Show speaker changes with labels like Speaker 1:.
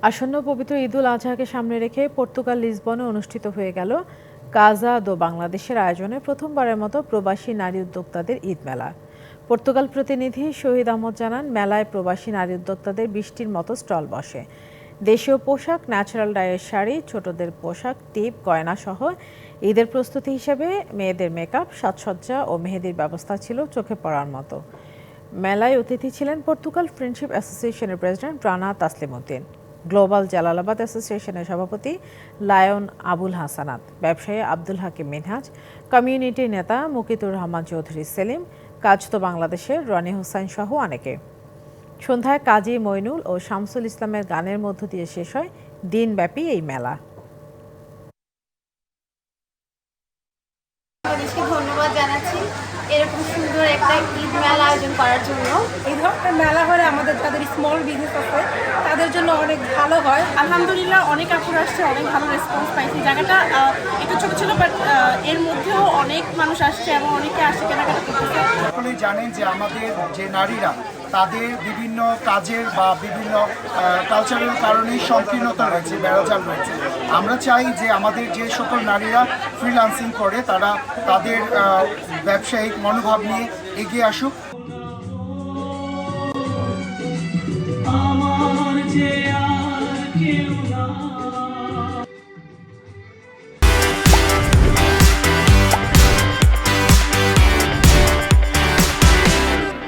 Speaker 1: আসন্ন পবিত্র ঈদুল আজহাকে সামনে রেখে পর্তুগাল লিসবনে অনুষ্ঠিত হয়ে গেল কাজা দো বাংলাদেশের আয়োজনে প্রথমবারের মতো প্রবাসী নারী উদ্যোক্তাদের ঈদ মেলা। পর্তুগাল প্রতিনিধি শহীদ আহমদ জানান, মেলায় প্রবাসী নারী উদ্যোক্তাদের বৃষ্টির মতো স্টল বসে। দেশীয় পোশাক, ন্যাচারাল ডাইয়ের শাড়ি, ছোটদের পোশাক, টিপ, গয়না সহ ঈদের প্রস্তুতি হিসেবে মেয়েদের মেকআপ, সাজসজ্জা ও মেহেদির ব্যবস্থা ছিল চোখে পড়ার মতো। মেলায় অতিথি ছিলেন পর্তুগাল ফ্রেন্ডশিপ অ্যাসোসিয়েশনের প্রেসিডেন্ট রানা তাসলিমউদ্দিন, গ্লোবাল জালালাবাদ অ্যাসোসিয়েশনের সভাপতি লায়ন আবুল হাসানাত, ব্যবসায়ী আব্দুল হাকিম মিনহাজ, কমিউনিটি নেতা মুকিতুর রহমান চৌধুরী সেলিম, কাজ তো বাংলাদেশের রনি হোসাইন সহ অনেকে। সন্ধ্যায় কাজী মইনুল ও শামসুল ইসলামের গানের মধ্য দিয়ে শেষ হয় দিনব্যাপী এই মেলা।
Speaker 2: বাংলাদেশকে ধন্যবাদ জানাচ্ছি এরকম সুন্দর একটা ঈদ মেলা আয়োজন করার জন্য।
Speaker 3: এই ধরনের মেলা হলে আমাদের যাদের স্মল বিজনেস আছে তাদের জন্য অনেক ভালো হয়।
Speaker 4: আলহামদুলিল্লাহ অনেক আপুর আসছে, অনেক ভালো রেসপন্স পাইছি। জায়গাটা একটু ছোট ছিল, বাট এর মধ্যেও অনেক মানুষ আসছে এবং অনেকে আসছে কেনাকাটা করতেছে।
Speaker 5: সকলেই জানেন যে আমাদের যে নারীরা তাদের বিভিন্ন কাজের বা বিভিন্ন কালচারাল কারণেই সংকীর্ণতা রয়েছে, বেড়াজাল রয়েছে। আমরা চাই যে আমাদের যে সকল নারীরা ফ্রিল্যান্সিং করে তারা তাদের ব্যবসায়িক মনোভাব নিয়ে এগিয়ে আসুক।
Speaker 6: আমার যে আর কেউ না।